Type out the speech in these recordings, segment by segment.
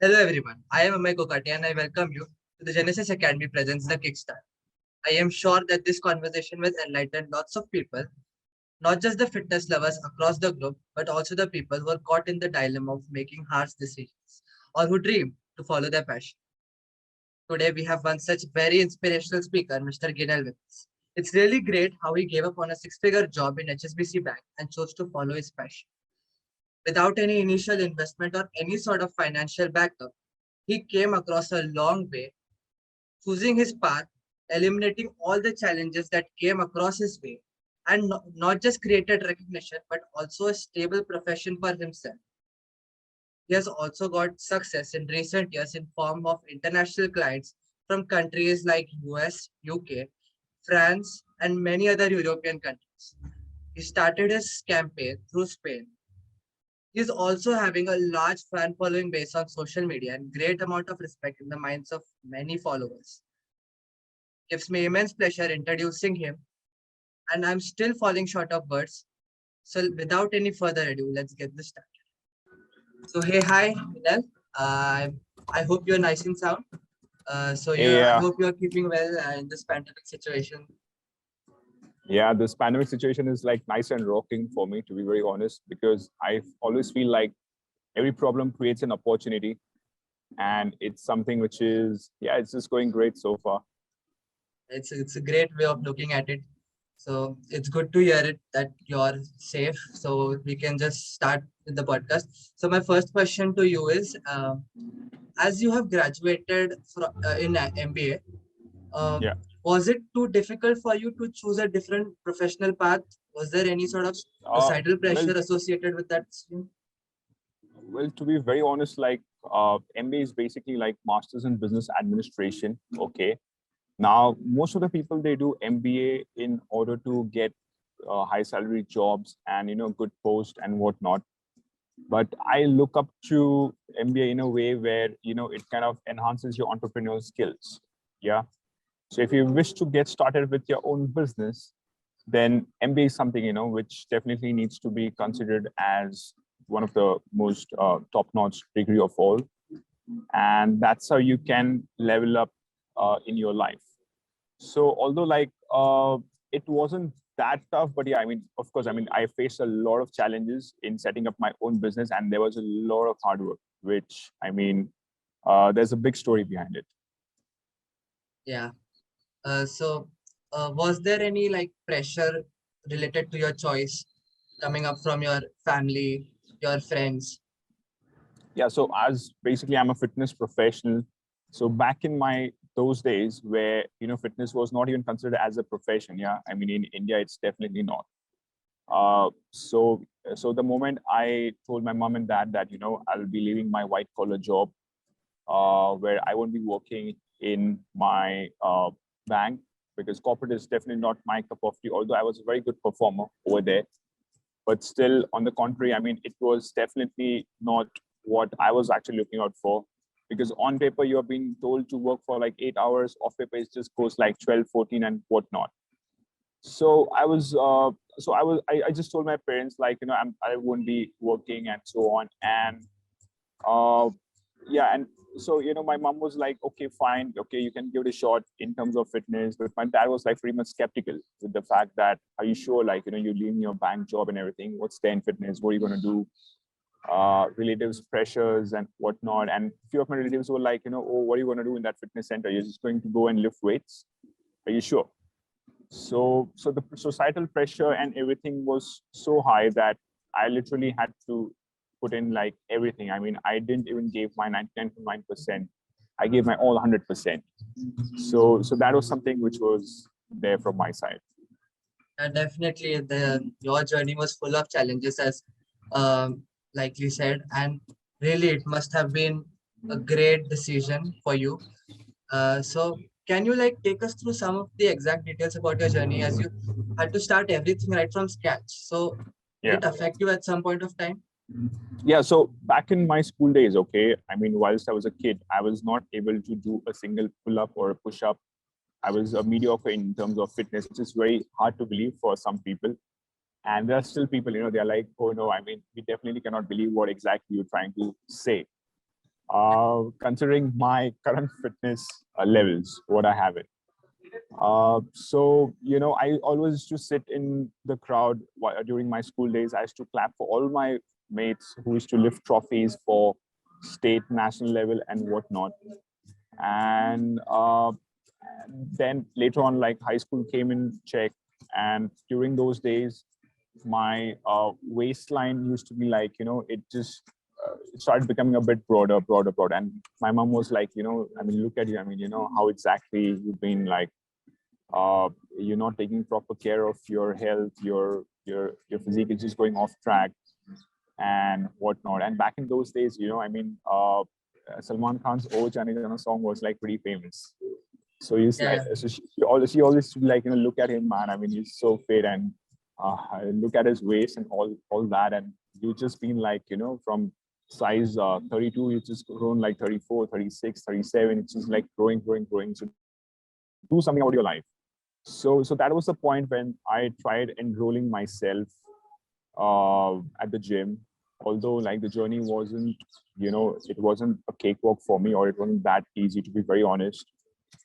Hello everyone, I am Amay Kokati and I welcome you to the Genesis Academy presents the Kickstart. I am sure that this conversation will enlighten lots of people, not just the fitness lovers across the globe, but also the people who are caught in the dilemma of making harsh decisions or who dream to follow their passion. Today we have one such very inspirational speaker, Mr. Gineel with us. It's really great how he gave up on a six-figure job in HSBC Bank and chose to follow his passion. Without any initial investment or any sort of financial backup, he came across a long way, choosing his path, eliminating all the challenges that came across his way, and not just created recognition, but also a stable profession for himself. He has also got success in recent years in form of international clients from countries like US, UK, France, and many other European countries. He started his campaign through Spain. He's also having a large fan following base on social media and great amount of respect in the minds of many followers. Gives me immense pleasure introducing him, and I'm still falling short of words. So without any further ado, let's get this started. So hey, hi, Minal. I hope you're nice and sound. I Yeah, hope you're keeping well in this pandemic situation. yeah, this pandemic situation is like nice and rocking for me, to be very honest, because I always feel like every problem creates an opportunity, and it's something which is, yeah, it's just going great so far. It's a great way of looking at it. So it's good to hear it that you're safe. So we can just start with the podcast. So my first question to you is, as you have graduated in MBA, um, Yeah. was it too difficult for you to choose a different professional path? Was there any sort of Uh, societal well, pressure associated with that stream? well, to be very honest, like MBA is basically like Masters in Business Administration. Okay. Now, most of the people they do MBA in order to get high salary jobs and good post and whatnot. But I look up to MBA in a way where it kind of enhances your entrepreneurial skills. Yeah. So if you wish to get started with your own business, then MBA is something which definitely needs to be considered as one of the most top-notch degree of all, and that's how you can level up in your life. So although it wasn't that tough, but yeah, I mean, of course, I mean, I faced a lot of challenges in setting up my own business, and there was a lot of hard work, which I mean, there's a big story behind it. Yeah. Was there any like pressure related to your choice coming up from your family, your friends? Yeah, so as basically I'm a fitness professional. So back in my those days where fitness was not even considered as a profession. Yeah, I mean in India it's definitely not. So the moment I told my mom and dad that I'll be leaving my white collar job, where I won't be working in my bank, because corporate is definitely not my cup of tea. Although I was a very good performer over there, but still, on the contrary, I mean, it was definitely not what I was actually looking out for. Because on paper, you're being told to work for like 8 hours. Off paper, it just goes like 12, 14, and whatnot. So I just told my parents like, I won't be working and so on. And uh, yeah, and so my mom was like, okay, fine, okay, you can give it a shot in terms of fitness. But my dad was like pretty much skeptical with the fact that, are you sure, like you're leaving your bank job and everything, what's there in fitness, what are you going to do? Relatives pressures and whatnot. And a few of my relatives were like, oh, what are you going to do in that fitness center? You're just going to go and lift weights? Are you sure? So the societal pressure and everything was so high that I literally had to put in like everything. I mean, I didn't even give my 99.9%. I gave my all 100%. So that was something which was there from my side. Definitely, your journey was full of challenges, as likely said, and really it must have been a great decision for you. So can you like take us through some of the exact details about your journey as you had to start everything right from scratch? So did Yeah. it affect you at some point of time? Yeah. So back in my school days, okay, I mean, whilst I was a kid, I was not able to do a single pull up or a push up. I was a mediocre in terms of fitness, which is very hard to believe for some people. And there are still people, they're like, oh no, I mean, we definitely cannot believe what exactly you're trying to say. considering my current fitness levels, what I have it. So, I always used to sit in the crowd during my school days. I used to clap for all my mates who used to lift trophies for state, national level, and whatnot. And then later on, like high school came in check. And during those days, my waistline used to be like, it just it started becoming a bit broader. And my mom was like, I mean, look at you. I mean, how exactly you've been like, you're not taking proper care of your health, your physique is just going off track and whatnot. And back in those days, I mean, Salman Khan's "Oh Jane Jana" song was like pretty famous. So Yeah, so she always like, look at him, man. I mean, he's so fit, and look at his waist and all that. And you just been like, from size 32, you just grown like 34, 36, 37. It's just like growing. So do something about your life. So that was the point when I tried enrolling myself at the gym. Although like the journey wasn't, it wasn't a cakewalk for me, or it wasn't that easy, to be very honest.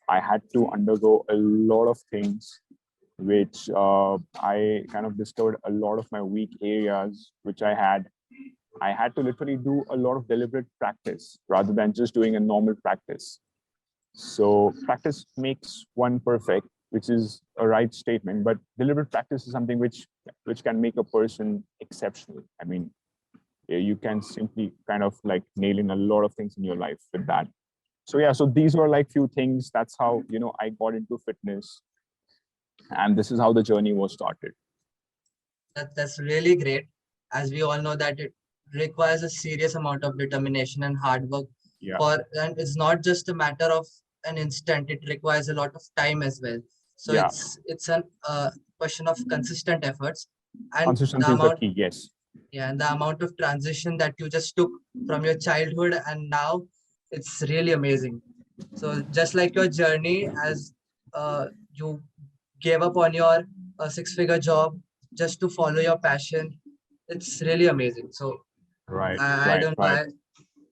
I had to undergo a lot of things, which I kind of discovered a lot of my weak areas, which I had. I had to literally do a lot of deliberate practice rather than just doing a normal practice. So practice makes one perfect, which is a right statement, but deliberate practice is something which can make a person exceptional. I mean, you can simply kind of like nail in a lot of things in your life with that. So yeah, so these were like few things. That's how, I got into fitness, and this is how the journey was started. that's really great. As we all know that it requires a serious amount of determination and hard work Yeah, and it's not just a matter of an instant. It requires a lot of time as well. So yeah. it's a question of consistent efforts and the Consistency is the amount key. Yes. yeah, and the amount of transition that you just took from your childhood and now it's really amazing. So just like your journey as you gave up on your six-figure job just to follow your passion, it's really amazing. So Right, I right, don't know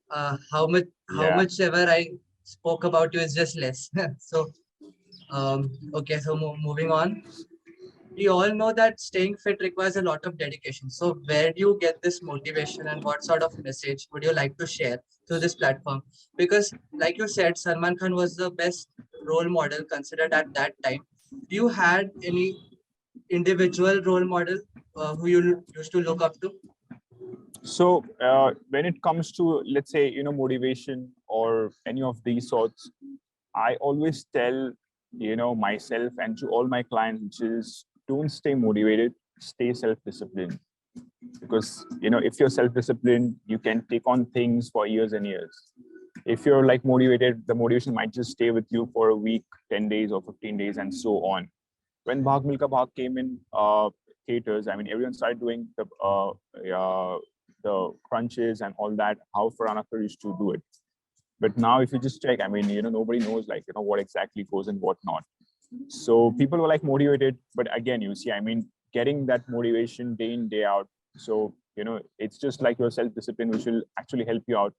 right. how Yeah. much ever I spoke about you is just less. So okay, so moving on. We all know that staying fit requires a lot of dedication. So where do you get this motivation and what sort of message would you like to share through this platform? Because like you said, Salman Khan was the best role model considered at that time. Do you had any individual role model who you used to look up to? So when it comes to, let's say, motivation or any of these sorts, I always tell, myself and to all my clients, which is don't stay motivated, stay self-disciplined. Because, if you're self-disciplined, you can take on things for years and years. If you're like motivated, the motivation might just stay with you for a week, 10 days or 15 days and so on. When Bhag Milka Bhag came in theaters, I mean, everyone started doing the crunches and all that, how Farhan Akhtar used to do it. But now, if you just check, I mean, nobody knows like, what exactly goes and what not. So people were like motivated, but again, you see, I mean, getting that motivation day in, day out. So, it's just like your self-discipline, which will actually help you out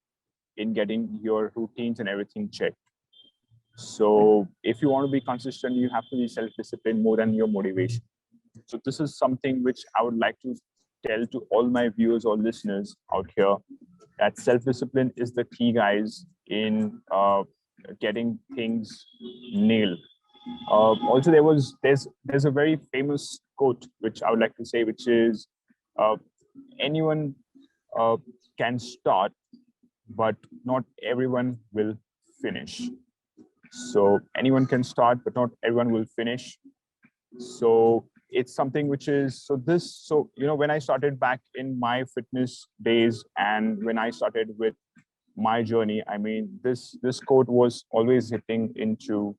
in getting your routines and everything checked. So if you want to be consistent, you have to be self-disciplined more than your motivation. So this is something which I would like to tell to all my viewers or listeners out here, that self-discipline is the key, guys, in getting things nailed. Also, there's a very famous quote which I would like to say, which is, uh, anyone uh, can start, but not everyone will finish. So anyone can start, but not everyone will finish. So it's something which is when I started back in my fitness days and when I started with my journey, I mean, this quote was always hitting into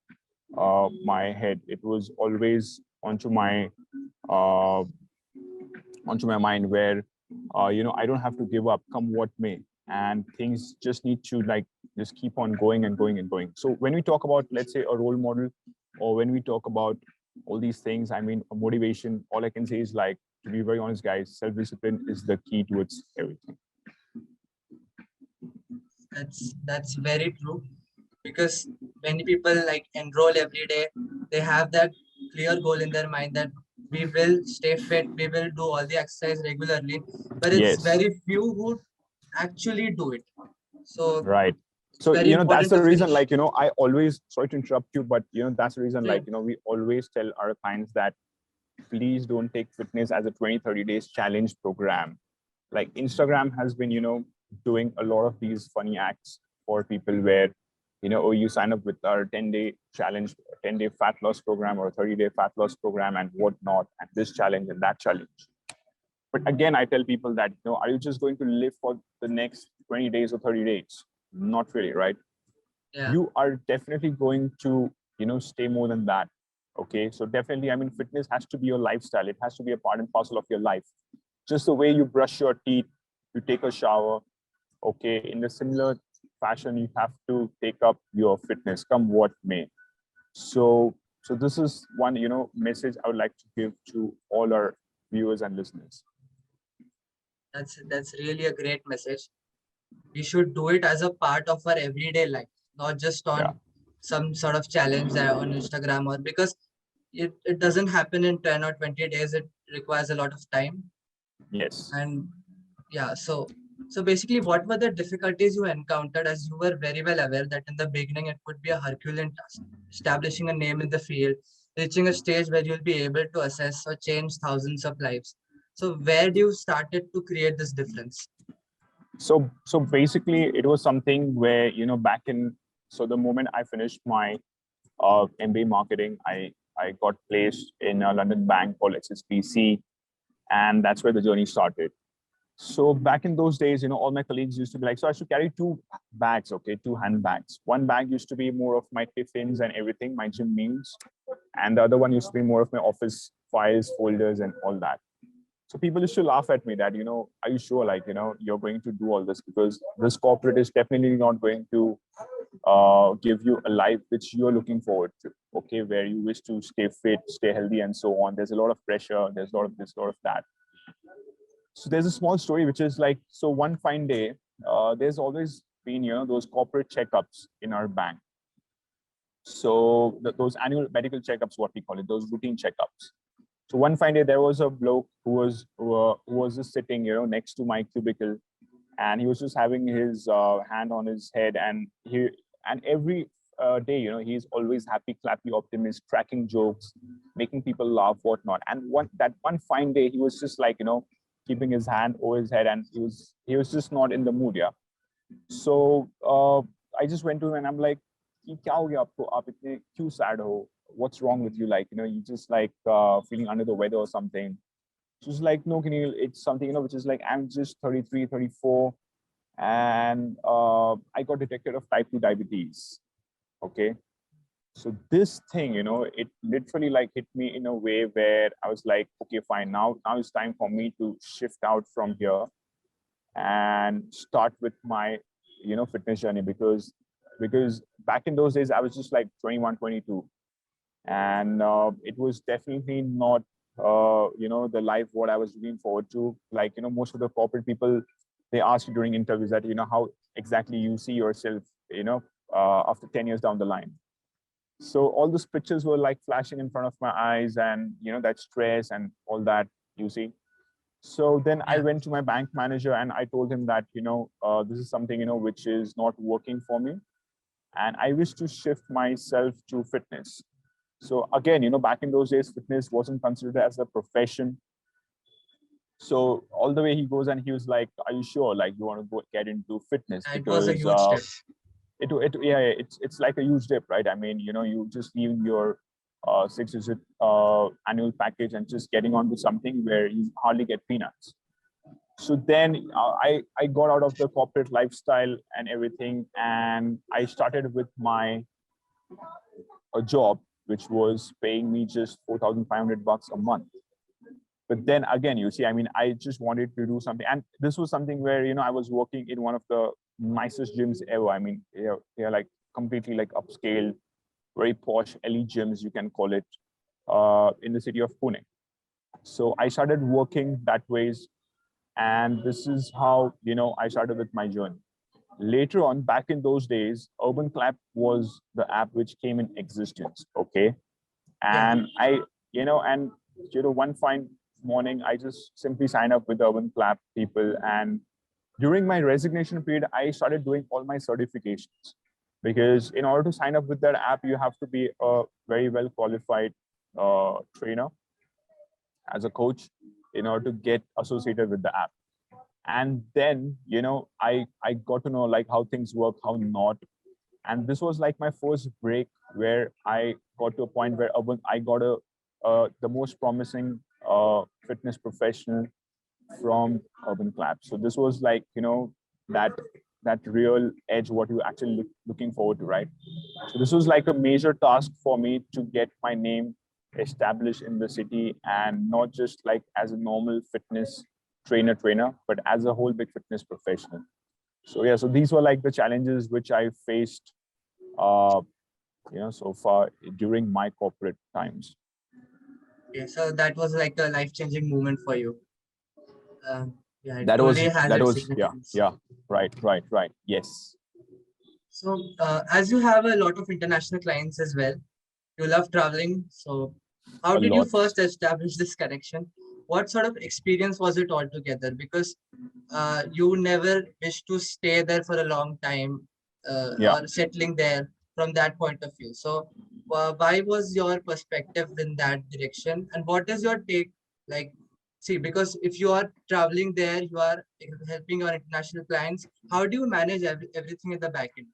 my head. It was always uh, onto my mind, where I don't have to give up, come what may, and things just need to like just keep on going and going and going. So when we talk about, let's say, a role model, or when we talk about all these things, I mean, motivation, all I can say is, like, to be very honest, guys, self-discipline is the key towards everything. That's very true, because many people like enroll every day. They have that clear goal in their mind that we will stay fit, we will do all the exercise regularly, but it's Yes, very few who actually do it. So right. it's So, very that's important the to reason, finish. like, I always, sorry to interrupt you, but, that's the reason, like, Same. we always tell our clients that please don't take fitness as a 20-30 days challenge program. Like Instagram has been, doing a lot of these funny acts for people where, oh, you sign up with our 10-day challenge, 10-day fat loss program or 30-day fat loss program and whatnot, and this challenge and that challenge. But again, I tell people that, are you just going to live for the next 20 days or 30 days? Not really, right? Yeah. You are definitely going to, stay more than that. Okay. So definitely, I mean, fitness has to be your lifestyle. It has to be a part and parcel of your life. Just the way you brush your teeth, you take a shower, okay, in a similar fashion, you have to take up your fitness, come what may. So this is one, message I would like to give to all our viewers and listeners. That's really a great message. We should do it as a part of our everyday life, not just Yeah. on some sort of challenge on Instagram, or because it doesn't happen in 10 or 20 days. It requires a lot of time. Yes. And yeah, so basically, what were the difficulties you encountered, as you were very well aware that in the beginning it would be a Herculean task, establishing a name in the field, reaching a stage where you'll be able to assess or change thousands of lives. So where do you started to create this difference? So basically, it was something where, back in, so the moment I finished my MBA marketing, I got placed in a London bank called HSBC, and that's where the journey started. So back in those days, all my colleagues used to be like, so I should carry two bags, okay, two handbags. One bag used to be more of my tiffins and everything, my gym meals, and the other one used to be more of my office files, folders, and all that. So people used to laugh at me that, are you sure, like, you're going to do all this, because this corporate is definitely not going to give you a life which you're looking forward to, okay, where you wish to stay fit, stay healthy, and so on. There's a lot of pressure, there's a lot of this, a lot of that. So there's a small story which is like, so one fine day, there's always been, those corporate checkups in our bank. So those annual medical checkups, what we call it, those routine checkups. So one fine day, there was a bloke who was just sitting, next to my cubicle, and he was just having his hand on his head, and every day, he's always happy, clappy, optimist, cracking jokes, making people laugh, whatnot. And one fine day, he was just like, keeping his hand over his head, and he was just not in the mood, yeah. So I just went to him and I'm like, "Ki kya ho gaya aapko? Aap itne kyun sad ho? What's wrong with you? Like, you just like feeling under the weather or something." So it's like, "No, Gineel, it's something, which is like, I'm just 33, 34, and I got detected of type 2 diabetes." Okay. So this thing, it literally like hit me in a way where I was like, okay, fine. Now it's time for me to shift out from here and start with my, fitness journey, because back in those days, I was just like 21, 22, and it was definitely not, the life what I was looking forward to. Like, most of the corporate people, they ask you during interviews that, how exactly you see yourself, after 10 years down the line. So all those pictures were like flashing in front of my eyes, and that stress and all that, you see. So then I Yeah. went to my bank manager and I told him that, this is something, which is not working for me, and I wish to shift myself to fitness. So again, back in those days, fitness wasn't considered as a profession. So all the way he goes and he was like, "Are you sure? Like, you want to go get into fitness?" It was a Because huge step. it's like a huge dip, right? I mean, you just leaving your 6-digit annual package and just getting onto something where you hardly get peanuts. So then I got out of the corporate lifestyle and everything, and I started with my a job which was paying me just $4,500 a month. But then again, you see, I mean, I just wanted to do something, and this was something where I was working in one of the nicest gyms ever. I mean, they're like completely like upscale, very posh elite gyms, you can call it, in the city of Pune. So I started working that ways, and this is how I started with my journey. later on, back in those days, Urban Clap was the app which came in existence. Okay. Yeah. And one fine morning, I just simply signed up with Urban Clap people. And during my resignation period, I started doing all my certifications, because in order to sign up with that app, you have to be a very well qualified trainer as a coach in order to get associated with the app. And then I got to know like how things work, how not. And this was like my first break, where I got to a point where I got the most promising fitness professional from Urban Clap. So this was like that that real edge, what you actually looking forward to, right? So this was like a major task for me to get my name established in the city, and not just like as a normal fitness trainer, but as a whole big fitness professional. So yeah, so these were like the challenges which I faced uh, so far during my corporate times. Okay, so that was like a life-changing moment for you. Yeah, it That truly was has that its was yeah, significance. yeah, right, yes, So, as you have a lot of international clients as well, you love traveling. So, how a did you lot. first establish this connection? What sort of experience was it altogether? Because you never wish to stay there for a long time Yeah. or settling there from that point of view. So, why was your perspective in that direction? And what is your take? Like, see, because if you are traveling there, you are helping your international clients. How do you manage everything in the back end?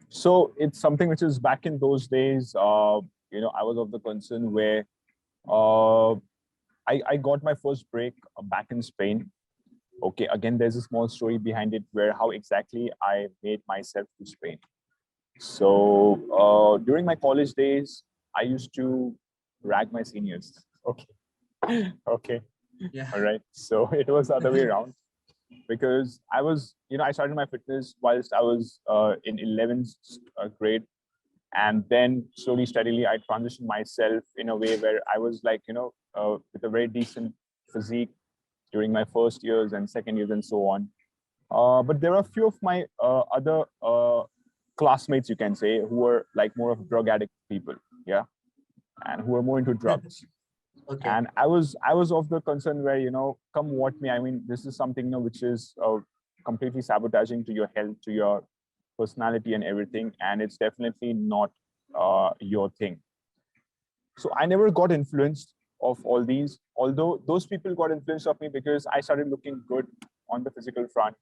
So it's something which is back in those days. I was of the concern where uh, I got my first break back in Spain. Okay, again, there's a small story behind it, where how exactly I made myself to Spain. So during my college days, I used to rag my seniors. Okay. Okay. Yeah. All right. So it was the other way around, because I started my fitness whilst I was in 11th grade. And then slowly, steadily, I transitioned myself in a way where I was like, with a very decent physique during my first years and second years and so on. But there are a few of my other classmates, you can say, who were like more of drug addict people, yeah, and who were more into drugs. Okay. And I was of the concern where, come what may, I mean, this is something which is completely sabotaging to your health, to your personality and everything, and it's definitely not your thing. So I never got influenced of all these, although those people got influence of me, because I started looking good on the physical front.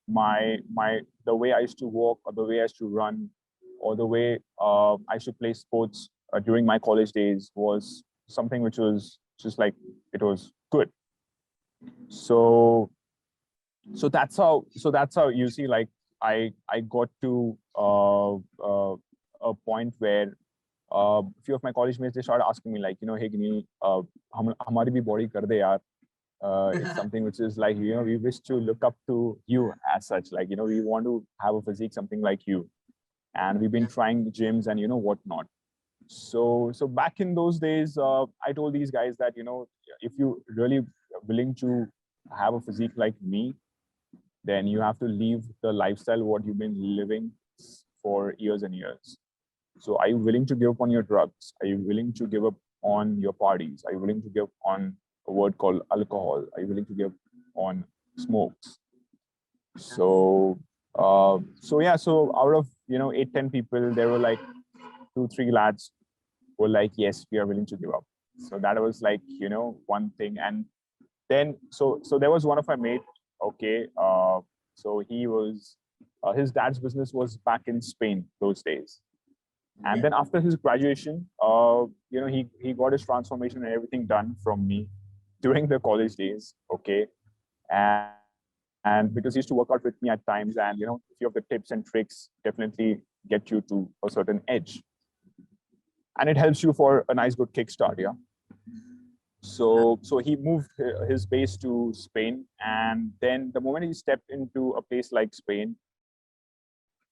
My the way I used to walk, or the way I used to run, or the way I used to play sports during my college days was something which was just like, it was good. So that's how you see, like, I got to a point where a few of my college mates, they started asking me like, hey Gineel, hamari bhi body kar de yaar. It's something which is like, we wish to look up to you as such, like, we want to have a physique something like you, and we've been Yeah. trying gyms and whatnot. So back in those days, I told these guys that, if you really willing to have a physique like me, then you have to leave the lifestyle what you've been living for years and years. So are you willing to give up on your drugs? Are you willing to give up on your parties? Are you willing to give up on a word called alcohol? Are you willing to give up on smokes? So yeah, so out of 8-10 people, there were like 2-3 lads were like, yes, we are willing to give up. So that was like, one thing. And then so there was one of my mate. Okay, so he was his dad's business was back in Spain those days. And Yeah. then after his graduation, he got his transformation and everything done from me during the college days. Okay, and because he used to work out with me at times, and a few of the tips and tricks definitely get you to a certain edge, and it helps you for a nice good kickstart. Yeah. So he moved his base to Spain, and then the moment he stepped into a place like Spain,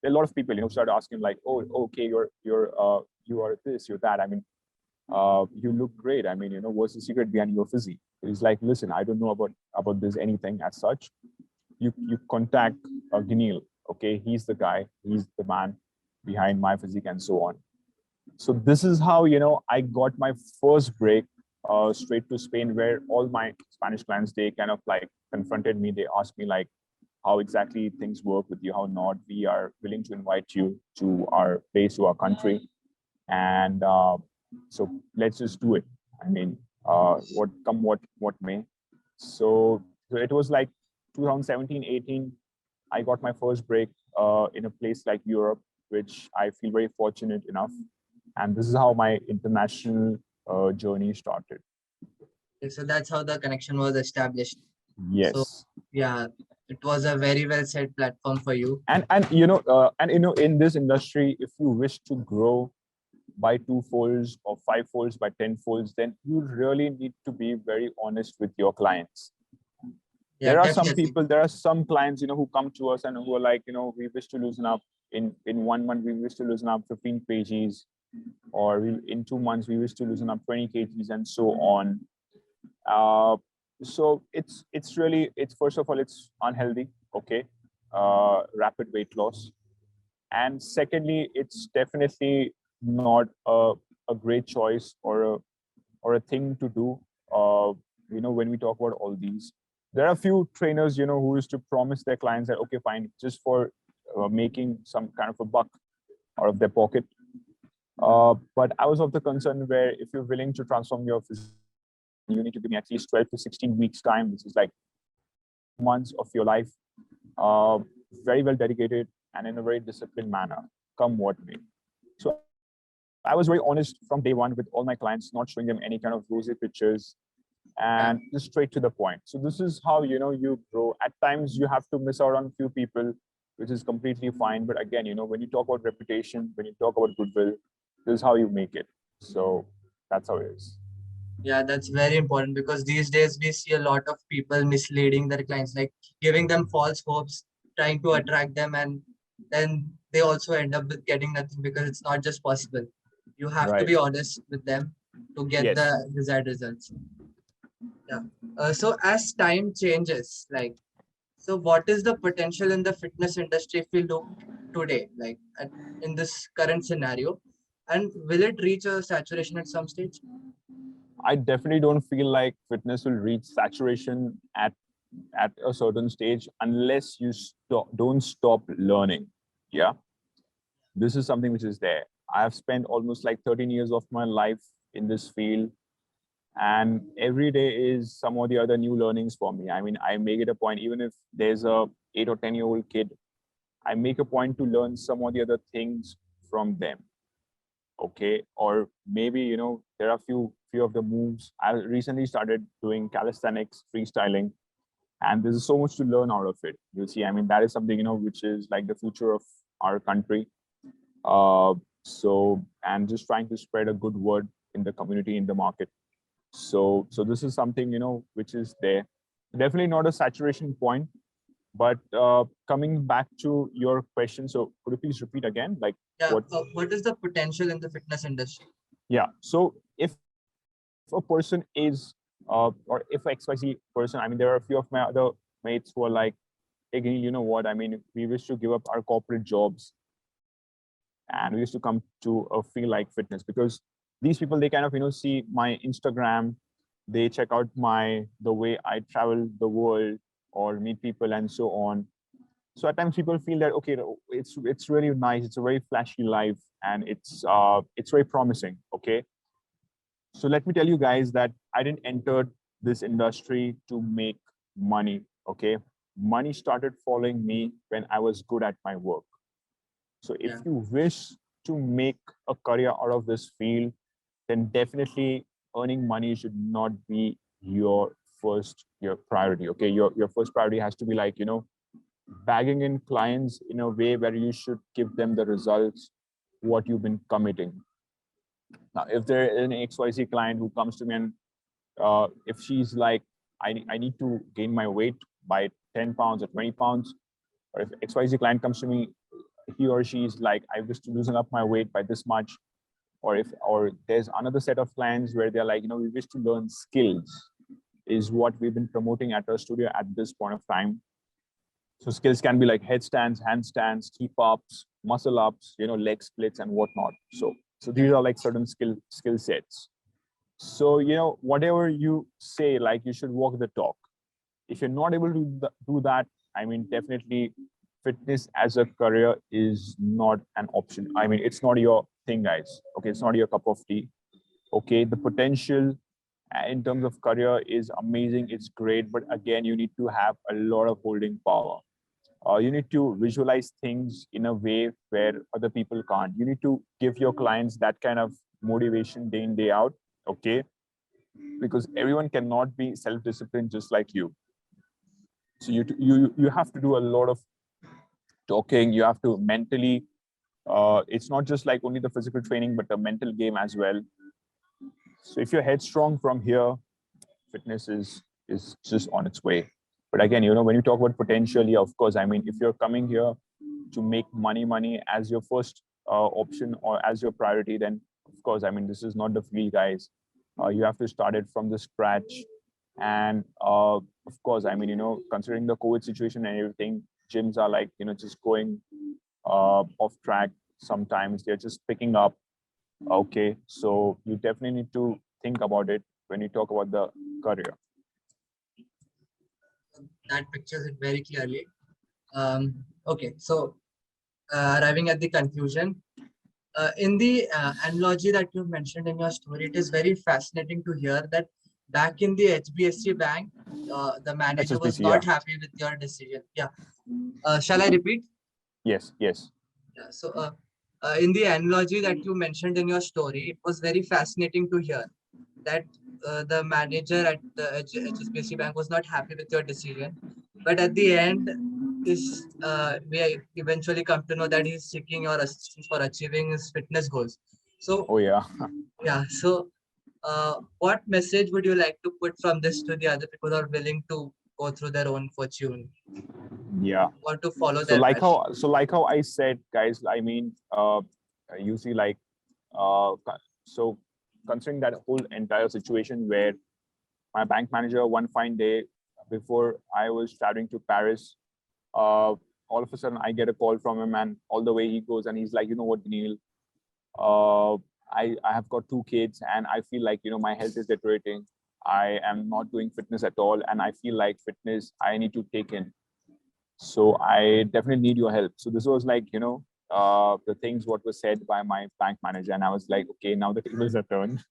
there are a lot of people, started asking like, oh, okay, you are this, you're that. I mean, you look great. I mean, what's the secret behind your physique? He's like, listen, I don't know about this anything as such. You contact Gineel. Okay, he's the guy, he's the man behind my physique and so on. So this is how, I got my first break straight to Spain, where all my Spanish clients, they kind of like confronted me. They asked me like how exactly things work with you, how not. We are willing to invite you to our place, to our country. And so let's just do it. I mean, what may. So it was like 2017, 18. I got my first break in a place like Europe, which I feel very fortunate enough. And this is how my international journey started. Okay, so that's how the connection was established. So Yes. yeah, it was a very well set platform for you. And in this industry, if you wish to grow by 2 folds or 5 folds by 10 folds, then you really need to be very honest with your clients. Yeah, definitely. There are some clients, who come to us and who are like, we wish to loosen up in 1 month, we wish to loosen up 15 kgs, or in 2 months, we wish to loosen up 20 kgs and so on. So it's really, it's first of all, it's unhealthy. Okay. Rapid weight loss. And secondly, it's definitely not a great choice or a thing to do. When we talk about all these, there are a few trainers, who used to promise their clients that, okay, fine, just for making some kind of a buck out of their pocket. But I was of the concern where if you're willing to transform your physique, you need to give me at least 12 to 16 weeks time, which is like months of your life, uh, very well dedicated and in a very disciplined manner, come what may. So I was very honest from day one with all my clients, not showing them any kind of rosy pictures, and Yeah. just straight to the point. So this is how you grow. At times you have to miss out on few people, which is completely fine. But again, when you talk about reputation, when you talk about goodwill, this is how you make it. So that's how it is. Yeah, that's very important because these days we see a lot of people misleading their clients, like giving them false hopes, trying to attract them, and then they also end up with getting nothing because it's not just possible. You have to Right. be honest with them to get Yes. the desired results. Yeah. So as time changes, like, so what is the potential in the fitness industry if we look today, like in this current scenario, and will it reach a saturation at some stage? I definitely don't feel like fitness will reach saturation at a certain stage unless you don't stop learning. Yeah, this is something which is there. I have spent almost like 13 years of my life in this field, and every day is some or the other new learnings for me. I mean, I make it a point, even if there's a 8 or 10 year old kid, I make a point to learn some or the other things from them. Okay, or maybe there are few of the moves. I recently started doing calisthenics, freestyling, and there's so much to learn out of it. You'll see, I mean, that is something which is like the future of our country. And just trying to spread a good word in the community, in the market. So this is something which is there. Definitely not a saturation point. But coming back to your question, so could you please repeat again, like Yeah. what? What is the potential in the fitness industry? Yeah. So if a person is, or if XYZ person, I mean, there are a few of my other mates who are like, hey, you know what? I mean, we wish to give up our corporate jobs and we used to come to a feel like fitness, because these people, they kind of, see my Instagram, they check out the way I travel the world or meet people and so on. So at times people feel that, okay, it's really nice, it's a very flashy life, and it's very promising. Okay, so let me tell you guys that I didn't enter this industry to make money. Okay, money started following me when I was good at my work. So if Yeah. you wish to make a career out of this field, then definitely earning money should not be your priority. Okay, your first priority has to be like, bagging in clients in a way where you should give them the results what you've been committing. Now, if there is an XYZ client who comes to me and if she's like, I need to gain my weight by 10 pounds or 20 pounds, or if XYZ client comes to me, he or she is like, I wish to loosen up my weight by this much, or there's another set of clients where they're like, we wish to learn skills, is what we've been promoting at our studio at this point of time. So skills can be like headstands, handstands, keep ups, muscle ups, leg splits and whatnot. So these are like certain skill sets. So whatever you say, like you should walk the talk. If you're not able to do that, I mean, definitely fitness as a career is not an option. I mean, it's not your thing, guys. Okay, it's not your cup of tea. Okay, the potential in terms of career is amazing. It's great, but again, you need to have a lot of holding power. You need to visualize things in a way where other people can't. You need to give your clients that kind of motivation day in, day out. Okay, because everyone cannot be self-disciplined just like you. So you have to do a lot of talking. You have to mentally. It's not just like only the physical training, but the mental game as well. So if you're headstrong from here, fitness is just on its way. But again, when you talk about potential, yeah, of course. I mean, if you're coming here to make money as your first option or as your priority, then of course, I mean, this is not the field, guys. You have to start it from the scratch. And of course, I mean, considering the COVID situation and everything, gyms are like, just going off track. Sometimes they're just picking up. Okay, so you definitely need to think about it when you talk about the career. That pictures it very clearly. Okay, so arriving at the conclusion, in the analogy that you mentioned in your story, it is very fascinating to hear that back in the HBSC bank, the manager was HSBC, yeah. not happy with your decision. Yeah. Shall I repeat? Yes. Yeah. So, in the analogy that you mentioned in your story, it was very fascinating to hear that the manager at the HSBC bank was not happy with your decision. But at the end, we eventually come to know that he's seeking your assistance for achieving his fitness goals. So, Oh, yeah. yeah. So, what message would you like to put from this to the other people who are willing to go through their own fortune Yeah. or to follow So their like passion? how I said, guys, I mean, you see, like, so considering that whole entire situation where my bank manager one fine day before I was traveling to Paris, all of a sudden I get a call from him, and all the way he goes and he's like, you know what, Gineel, uh, I have got 2 kids and I feel like, my health is deteriorating. I am not doing fitness at all. And I feel like fitness, I need to take in. So I definitely need your help. So this was like, the things what was said by my bank manager. And I was like, okay, now the tables are turned.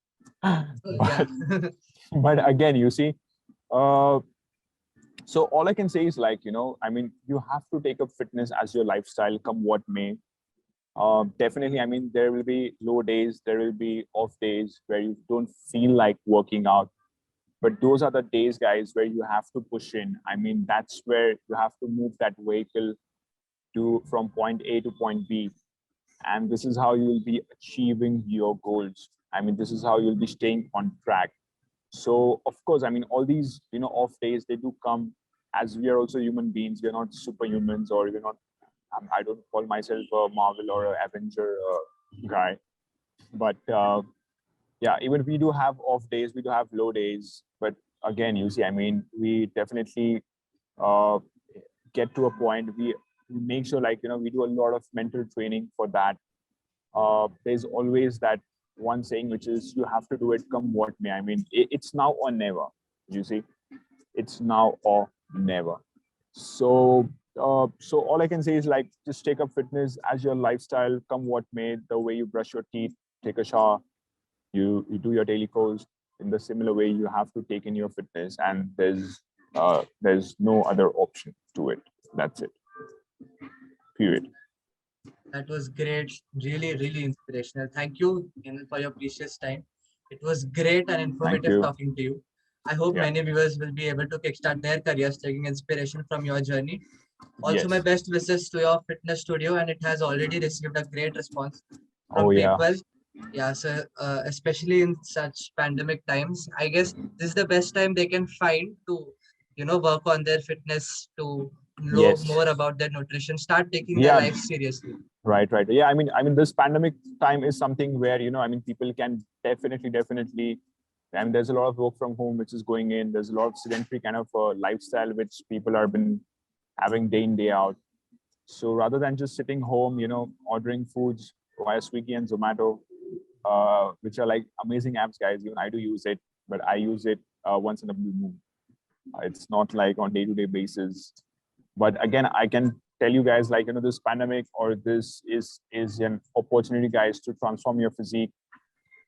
Yeah. but, but again, you see, uh, so all I can say is like, I mean, you have to take up fitness as your lifestyle, come what may. Definitely, I mean, there will be low days, there will be off days where you don't feel like working out. But those are the days, guys, where you have to push in. I mean, that's where you have to move that vehicle from point A to point B. And this is how you will be achieving your goals. I mean, this is how you'll be staying on track. So, of course, I mean, all these, off days, they do come, as we are also human beings. We're not superhumans, or we're not, I don't call myself a Marvel or an Avenger guy. But yeah, even we do have off days, we do have low days. But again, you see, I mean, we definitely uh, get to a point, we make sure, like, we do a lot of mental training for that. There's always that one saying, which is you have to do it come what may. I mean, it's now or never. You see, it's now or never. So all I can say is, like, just take up fitness as your lifestyle, come what may. The way you brush your teeth, take a shower, you do your daily chores, in the similar way you have to take in your fitness, and there's no other option to it. That's it. Period. That was great. Really, really inspirational. Thank you, Gineel, for your precious time. It was great and Thank informative you. talking to you. I hope Yeah. many viewers will be able to kickstart their careers taking inspiration from your journey. Also, my Yes. best wishes to your fitness studio, and it has already received a great response Oh, from yeah. people. Yeah, so especially in such pandemic times, I guess this is the best time they can find to, work on their fitness, to know Yes. more about their nutrition, start taking their Yeah. life seriously. Right. Yeah, I mean this pandemic time is something where, I mean, people can definitely, I mean, there's a lot of work from home which is going in. There's a lot of sedentary kind of lifestyle which people are been having day in, day out. So rather than just sitting home, ordering foods via Swiggy and Zomato, which are like amazing apps, guys. Even I do use it, but I use it once in a blue moon. It's not like on day-to-day basis. But again, I can tell you guys, like, this pandemic or this is an opportunity, guys, to transform your physique,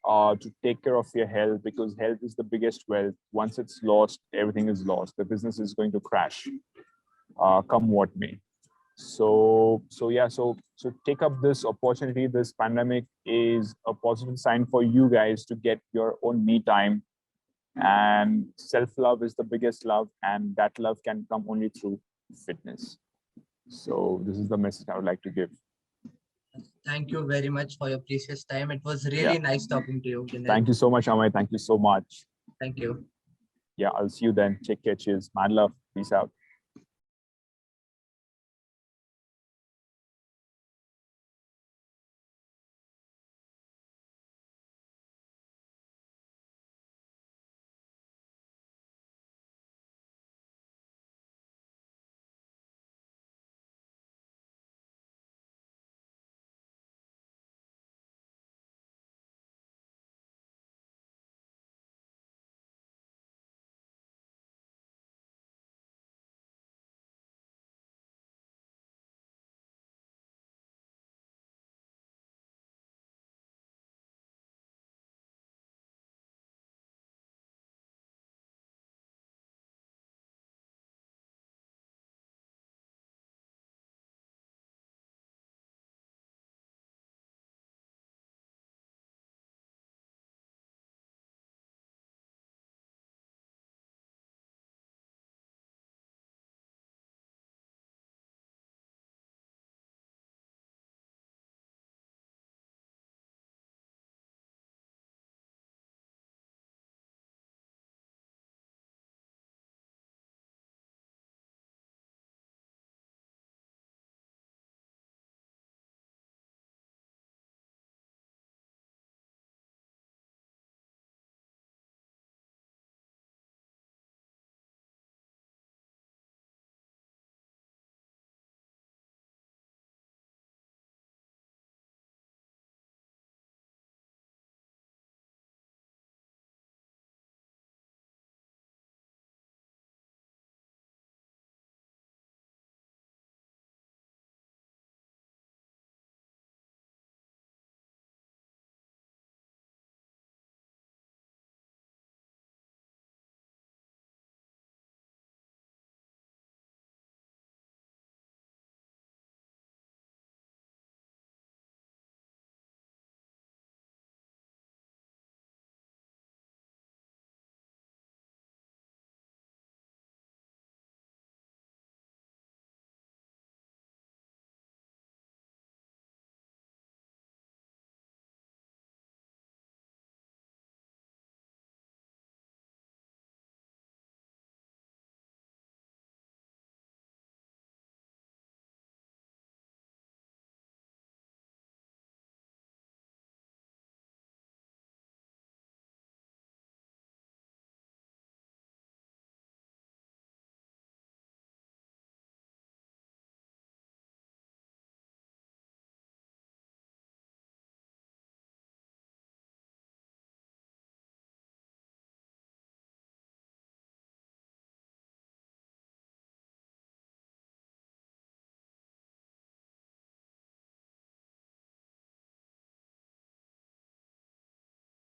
to take care of your health, because health is the biggest wealth. Once it's lost, everything is lost. The business is going to crash, come what may. So take up this opportunity. This pandemic is a positive sign for you guys to get your own me time. And self-love is the biggest love, and that love can come only through fitness. So this is the message I would like to give. Thank you very much for your precious time. It was really nice talking to you, Gineel. Thank you so much, Amay. Thank you so much. Thank you. Yeah, I'll see you then. Take care. Cheers. Mad love. Peace out.